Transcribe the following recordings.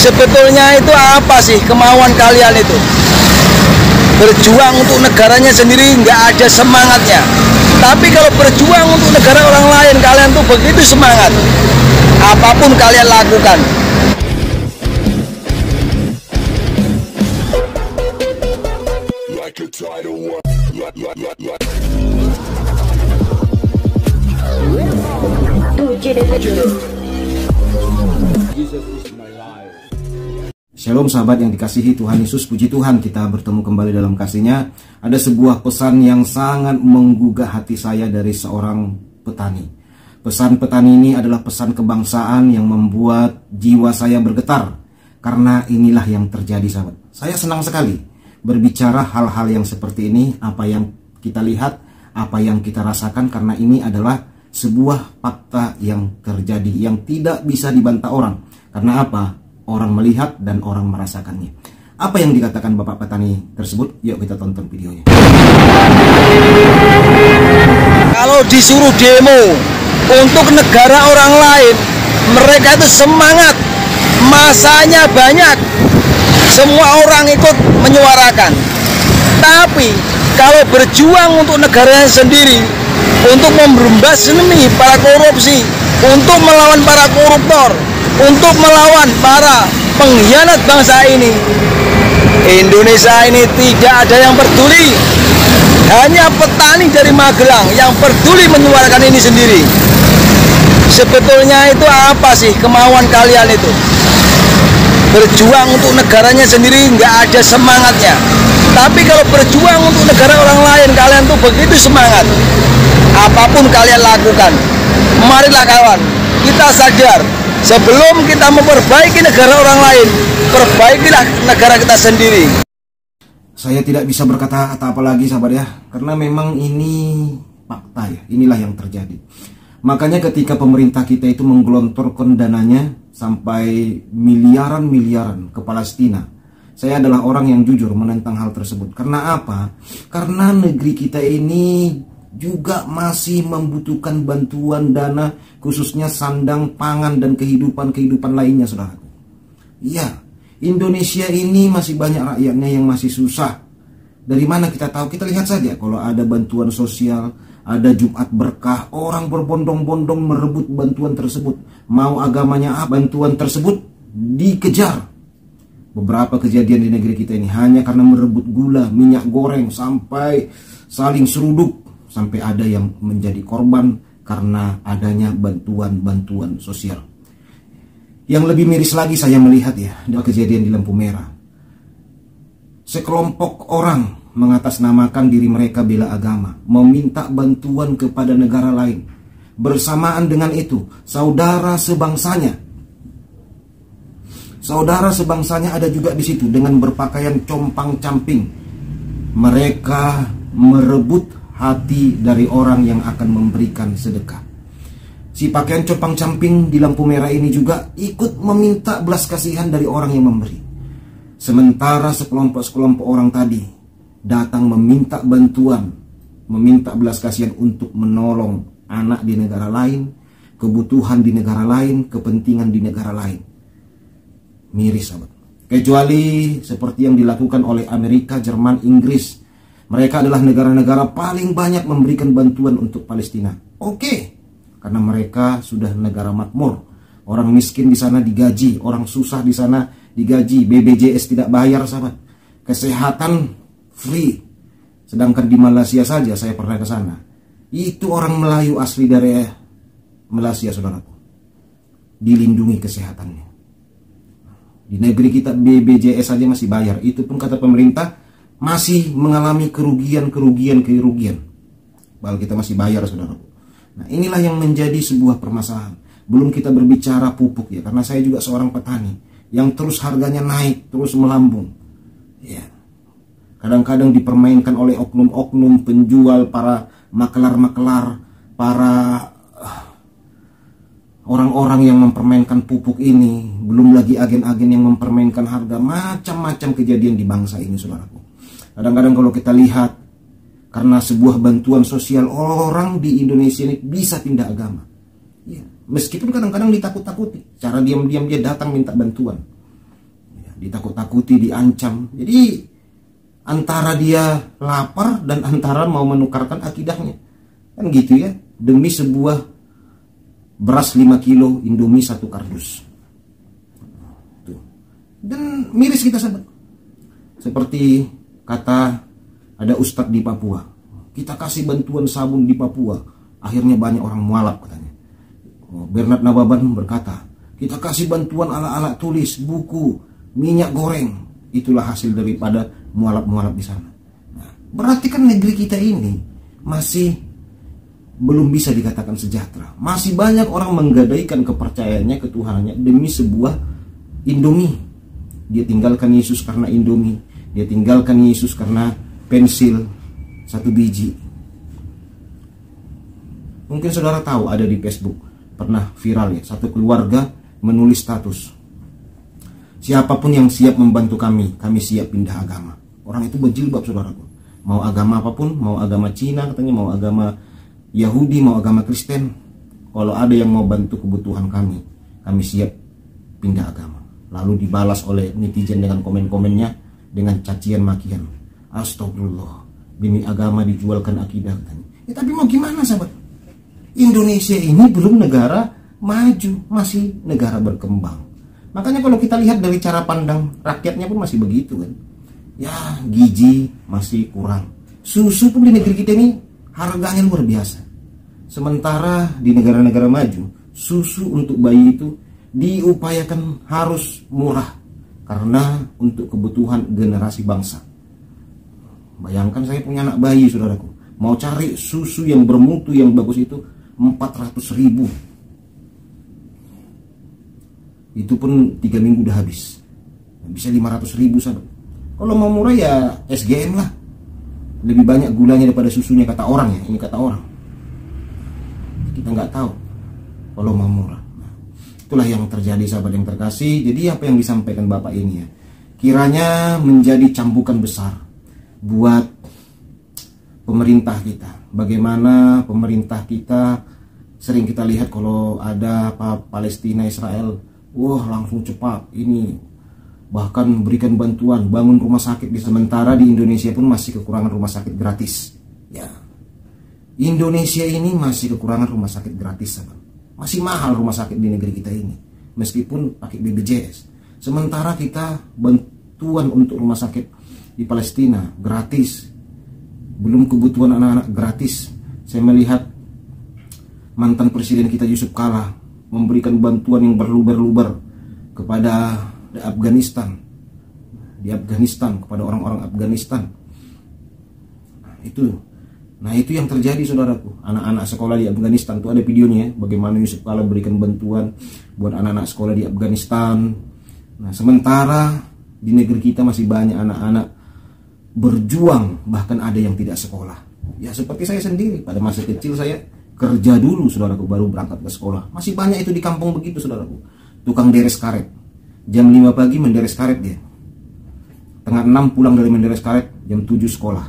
Sebetulnya itu apa sih kemauan kalian itu? Berjuang untuk negaranya sendiri nggak ada semangatnya. Tapi kalau berjuang untuk negara orang lain, kalian tuh begitu semangat. Apapun kalian lakukan. Shalom sahabat yang dikasihi Tuhan Yesus, puji Tuhan kita bertemu kembali dalam kasih-Nya. Ada sebuah pesan yang sangat menggugah hati saya dari seorang petani. Pesan petani ini adalah pesan kebangsaan yang membuat jiwa saya bergetar. Karena inilah yang terjadi sahabat. Saya senang sekali berbicara hal-hal yang seperti ini, apa yang kita lihat, apa yang kita rasakan, karena ini adalah sebuah fakta yang terjadi yang tidak bisa dibantah orang. Karena apa? Orang melihat dan orang merasakannya. Apa yang dikatakan Bapak petani tersebut? Yuk kita tonton videonya. Kalau disuruh demo untuk negara orang lain, mereka itu semangat, masanya banyak, semua orang ikut menyuarakan. Tapi kalau berjuang untuk negaranya sendiri, untuk membasmi para korupsi, untuk melawan para koruptor, untuk melawan para pengkhianat bangsa ini, Indonesia ini tidak ada yang peduli. Hanya petani dari Magelang yang peduli menyuarakan ini sendiri. Sebetulnya itu apa sih kemauan kalian itu? Berjuang untuk negaranya sendiri nggak ada semangatnya. Tapi kalau berjuang untuk negara orang lain, kalian tuh begitu semangat. Apapun kalian lakukan. Marilah kawan, kita sadar, sebelum kita memperbaiki negara orang lain, perbaikilah negara kita sendiri. Saya tidak bisa berkata apa lagi sahabat ya, karena memang ini fakta ya, inilah yang terjadi. Makanya ketika pemerintah kita itu menggelontorkan dananya sampai miliaran ke Palestina, saya adalah orang yang jujur menentang hal tersebut. Karena apa? Karena negeri kita ini juga masih membutuhkan bantuan dana, khususnya sandang pangan dan kehidupan lainnya, saudara. Iya, Indonesia ini masih banyak rakyatnya yang masih susah. Dari mana kita tahu? Kita lihat saja kalau ada bantuan sosial, ada Jumat Berkah, orang berbondong-bondong merebut bantuan tersebut. Mau agamanya apa, bantuan tersebut dikejar. Beberapa kejadian di negeri kita ini hanya karena merebut gula, minyak goreng, sampai saling seruduk. Sampai ada yang menjadi korban karena adanya bantuan sosial. Yang lebih miris lagi saya melihat ya, ada kejadian di lampu merah. Sekelompok orang mengatasnamakan diri mereka bela agama, meminta bantuan kepada negara lain. Bersamaan dengan itu, saudara sebangsanya ada juga di situ dengan berpakaian compang-camping. Mereka merebut hati dari orang yang akan memberikan sedekah. Si pakaian compang-camping di lampu merah ini juga ikut meminta belas kasihan dari orang yang memberi. Sementara sekelompok orang tadi datang meminta bantuan, meminta belas kasihan untuk menolong anak di negara lain, kebutuhan di negara lain, kepentingan di negara lain. Miris sahabat. Kecuali seperti yang dilakukan oleh Amerika, Jerman, Inggris. Mereka adalah negara-negara paling banyak memberikan bantuan untuk Palestina. Oke, karena mereka sudah negara makmur. Orang miskin di sana digaji, orang susah di sana digaji, BPJS tidak bayar sahabat. Kesehatan free. Sedangkan di Malaysia saja, saya pernah ke sana. Itu orang Melayu asli dari Malaysia, saudaraku. Dilindungi kesehatannya. Di negeri kita BPJS saja masih bayar. Itu pun kata pemerintah masih mengalami kerugian. Bahkan kita masih bayar, saudara. Nah, inilah yang menjadi sebuah permasalahan. Belum kita berbicara pupuk ya, karena saya juga seorang petani yang terus harganya naik, terus melambung. Ya. Kadang-kadang dipermainkan oleh oknum-oknum penjual, para makelar-makelar, para orang-orang yang mempermainkan pupuk ini, belum lagi agen-agen yang mempermainkan harga. Macam-macam kejadian di bangsa ini, saudaraku. Kadang-kadang kalau kita lihat, karena sebuah bantuan sosial, orang di Indonesia ini bisa pindah agama. Ya, meskipun kadang-kadang ditakut-takuti, cara diam-diam dia datang minta bantuan. ditakut-takuti, diancam. Jadi antara dia lapar dan antara mau menukarkan akidahnya. Kan gitu ya, demi sebuah beras 5 kilo, Indomie 1 kardus. Tuh. Dan miris kita sahabat. Seperti kata ada ustadz di Papua, kita kasih bantuan sabun di Papua, akhirnya banyak orang mualaf katanya. Bernard Nababan berkata, kita kasih bantuan alat-alat tulis, buku, minyak goreng, itulah hasil daripada mualaf-mualaf di sana. Nah, berarti kan negeri kita ini masih belum bisa dikatakan sejahtera. Masih banyak orang menggadaikan kepercayaannya ke Tuhannya demi sebuah Indomie. Dia tinggalkan Yesus karena Indomie. Dia tinggalkan Yesus karena pensil 1 biji. Mungkin saudara tahu ada di Facebook, pernah viral ya, satu keluarga menulis status, siapapun yang siap membantu kami siap pindah agama. Orang itu berjilbab saudaraku. Mau agama apapun, mau agama Cina katanya, mau agama Yahudi, mau agama Kristen, kalau ada yang mau bantu kebutuhan kami siap pindah agama. Lalu dibalas oleh netizen dengan komen-komennya dengan cacian makian. Astagfirullah, demi agama dijualkan akidah katanya. Ya, tapi mau gimana sahabat? Indonesia ini belum negara maju, masih negara berkembang. Makanya kalau kita lihat dari cara pandang rakyatnya pun masih begitu kan. Ya, gizi masih kurang. Susu pun di negeri kita ini harganya luar biasa. Sementara di negara-negara maju, susu untuk bayi itu diupayakan harus murah karena untuk kebutuhan generasi bangsa. Bayangkan saya punya anak bayi saudaraku, mau cari susu yang bermutu yang bagus itu 400.000. Itu pun 3 minggu udah habis. Bisa 500.000 sahabat. Kalau mau murah ya SGM lah. Lebih banyak gulanya daripada susunya kata orang ya. Ini kata orang. Kita nggak tahu kalau mau murah. Nah, itulah yang terjadi sahabat yang terkasih. Jadi apa yang disampaikan Bapak ini ya, kiranya menjadi cambukan besar buat pemerintah kita. Bagaimana pemerintah kita sering kita lihat kalau ada Palestina Israel, wah langsung cepat ini, bahkan berikan bantuan, bangun rumah sakit. Di sementara di Indonesia pun masih kekurangan rumah sakit gratis. Ya, Indonesia ini masih kekurangan rumah sakit gratis sahabat. Masih mahal rumah sakit di negeri kita ini meskipun pakai BPJS. Sementara kita bantuan untuk rumah sakit di Palestina gratis, belum kebutuhan anak-anak gratis. Saya melihat mantan presiden kita Yusuf Kala memberikan bantuan yang berluber-luber kepada Afghanistan, di Afghanistan, kepada orang-orang Afghanistan. Nah itu yang terjadi saudaraku. Anak-anak sekolah di Afghanistan itu ada videonya ya, bagaimana Yusuf Kala berikan bantuan buat anak-anak sekolah di Afghanistan. Nah sementara di negeri kita masih banyak anak-anak berjuang, bahkan ada yang tidak sekolah. Ya seperti saya sendiri, pada masa kecil saya kerja dulu saudaraku baru berangkat ke sekolah. Masih banyak itu di kampung begitu saudaraku. Tukang deres karet, jam 5 pagi menderes karet dia, tengah 6 pulang dari menderes karet, jam 7 sekolah.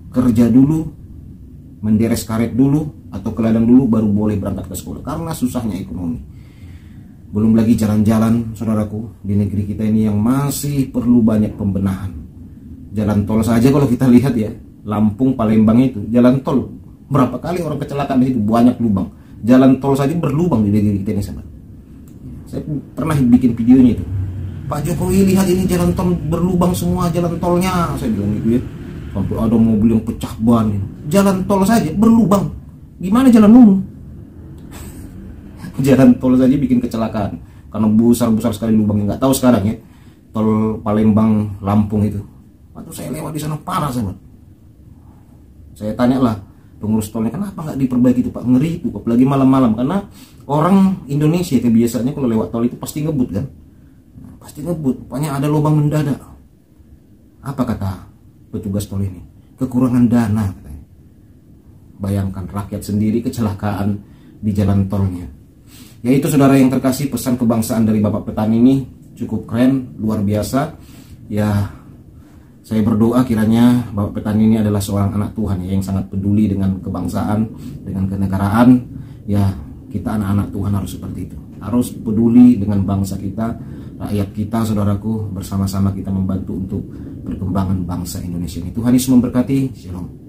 Kerja dulu, menderes karet dulu atau ke ladang dulu baru boleh berangkat ke sekolah karena susahnya ekonomi. Belum lagi jalan-jalan saudaraku di negeri kita ini yang masih perlu banyak pembenahan. Jalan tol saja kalau kita lihat ya, Lampung Palembang itu jalan tol berapa kali orang kecelakaan di situ, banyak lubang. Jalan tol saja berlubang di negeri kita ini sahabat. Saya pernah bikin videonya itu. Pak Jokowi lihat ini jalan tol berlubang semua jalan tolnya, saya bilang gitu ya. Sampai ada mobil yang pecah ban. Jalan tol saja berlubang, gimana jalan umum? Jalan tol saja bikin kecelakaan karena besar-besar sekali lubangnya. Nggak tahu sekarang ya, tol Palembang Lampung itu. Waktu saya lewat di sana parah sahabat. Saya tanyalah pengurus tolnya, kenapa nggak diperbaiki itu Pak? Ngeri itu, apalagi malam-malam, karena orang Indonesia kebiasaannya kalau lewat tol itu pasti ngebut kan, pasti ngebut. Rupanya ada lubang mendadak. Apa kata petugas tol ini? Kekurangan dana katanya. Bayangkan rakyat sendiri kecelakaan di jalan tolnya. Yaitu saudara yang terkasih, pesan kebangsaan dari Bapak Petani ini cukup keren, luar biasa. Ya, saya berdoa kiranya Bapak Petani ini adalah seorang anak Tuhan ya, yang sangat peduli dengan kebangsaan, dengan kenegaraan. Ya, kita anak-anak Tuhan harus seperti itu. Harus peduli dengan bangsa kita, rakyat kita, saudaraku, bersama-sama kita membantu untuk perkembangan bangsa Indonesia ini. Tuhan Yesus memberkati. Shalom.